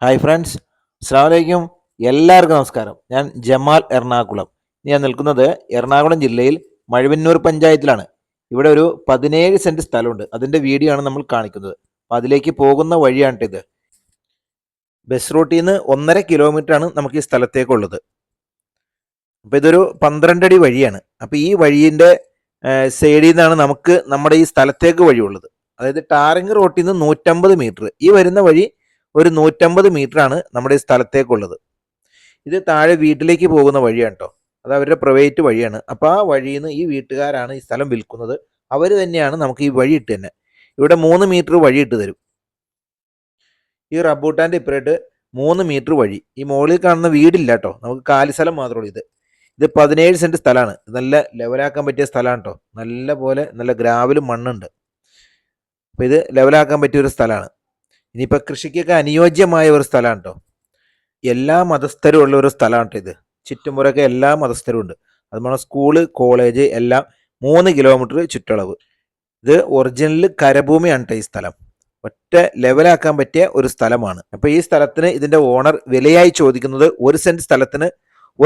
Hi friends, അസ്സലാമു അലൈക്കും. എല്ലാവർക്കും നമസ്കാരം. ഞാൻ ജമാൽ എറണാകുളം. ഞാൻ നിൽക്കുന്നത് എറണാകുളം ജില്ലയിൽ മഴവന്നൂർ പഞ്ചായത്തിലാണ്. ഇവിടെ ഒരു 17 സെന്റ് സ്ഥലമുണ്ട്. അതിൻ്റെ വീഡിയോ ആണ് നമ്മൾ കാണിക്കുന്നത്. അപ്പോൾ അതിലേക്ക് പോകുന്ന വഴിയാണിത്. ബസ് റൂട്ടിൽ നിന്ന് 1.5 കിലോമീറ്റർ ആണ് നമുക്ക് ഈ സ്ഥലത്തേക്കുള്ളത്. അപ്പോൾ ഇതൊരു 12 അടി വഴിയാണ്. അപ്പോൾ ഈ വഴിൻ്റെ സൈഡിൽ നിന്നാണ് നമുക്ക് നമ്മുടെ ഈ സ്ഥലത്തേക്ക് വഴിയുള്ളത്. അതായത് ടാറിങ് റോട്ടിൽ നിന്ന് 150 മീറ്റർ, ഈ വരുന്ന വഴി ഒരു 150 മീറ്റർ ആണ് നമ്മുടെ ഈ സ്ഥലത്തേക്കുള്ളത്. ഇത് താഴെ വീട്ടിലേക്ക് പോകുന്ന വഴിയാണ് കേട്ടോ. അത് അവരുടെ പ്രൈവറ്റ് വഴിയാണ്. അപ്പോൾ ആ വഴിയിൽ നിന്ന് ഈ വീട്ടുകാരാണ് ഈ സ്ഥലം വിൽക്കുന്നത്. അവർ തന്നെയാണ് നമുക്ക് ഈ വഴി ഇട്ട് തന്നെ. ഇവിടെ 3 മീറ്റർ വഴി ഇട്ട് തരും. ഈ റബ്ബൂട്ടാൻ്റെ ഇപ്പുറമായിട്ട് 3 മീറ്റർ വഴി. ഈ മുകളിൽ കാണുന്ന വീടില്ല കേട്ടോ, നമുക്ക് കാലി സ്ഥലം മാത്രമേ ഉള്ളൂ. ഇത് 17 സെന്റ് സ്ഥലമാണ്. നല്ല ലെവലാക്കാൻ പറ്റിയ സ്ഥലമാണ് കേട്ടോ. നല്ല ഗ്രാവലും മണ്ണുണ്ട്. അപ്പോൾ ഇത് ലെവലാക്കാൻ പറ്റിയ ഒരു സ്ഥലമാണ്. ഇനിയിപ്പോൾ കൃഷിക്കൊക്കെ അനുയോജ്യമായ ഒരു സ്ഥലമാണ് കേട്ടോ. എല്ലാ മതസ്ഥരും ഉള്ള ഒരു സ്ഥലമാണ് ഇത്. ചുറ്റുമുറൊക്കെ എല്ലാ മതസ്ഥരും ഉണ്ട്. അതുപോലെ സ്കൂള്, കോളേജ് എല്ലാം 3 കിലോമീറ്റർ ചുറ്റളവ്. ഇത് ഒറിജിനൽ കരഭൂമിയാണ് കേട്ടോ. ഈ സ്ഥലം ഒറ്റ ലെവലാക്കാൻ പറ്റിയ ഒരു സ്ഥലമാണ്. അപ്പോൾ ഈ സ്ഥലത്തിന് ഇതിൻ്റെ ഓണർ വിലയായി ചോദിക്കുന്നത് 1 സെന്റ് സ്ഥലത്തിന്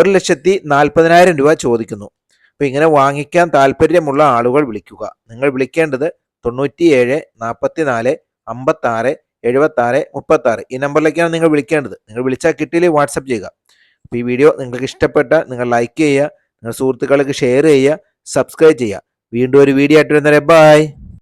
1,40,000 രൂപ ചോദിക്കുന്നു. അപ്പോൾ ഇങ്ങനെ വാങ്ങിക്കാൻ താല്പര്യമുള്ള ആളുകൾ വിളിക്കുക. നിങ്ങൾ വിളിക്കേണ്ടത് 97 44 56 76 36 ഈ നമ്പറിലേക്കാണ് നിങ്ങൾ വിളിക്കേണ്ടത്. നിങ്ങൾ വിളിച്ചാൽ കിട്ടിയില്ലേ വാട്സപ്പ് ചെയ്യുക. അപ്പോൾ ഈ വീഡിയോ നിങ്ങൾക്ക് ഇഷ്ടപ്പെട്ട നിങ്ങൾ ലൈക്ക് ചെയ്യുക, നിങ്ങൾ സുഹൃത്തുക്കൾക്ക് ഷെയർ ചെയ്യുക, സബ്സ്ക്രൈബ് ചെയ്യുക. വീണ്ടും ഒരു വീഡിയോ ആയിട്ട് വരുന്നവരെ ബൈ.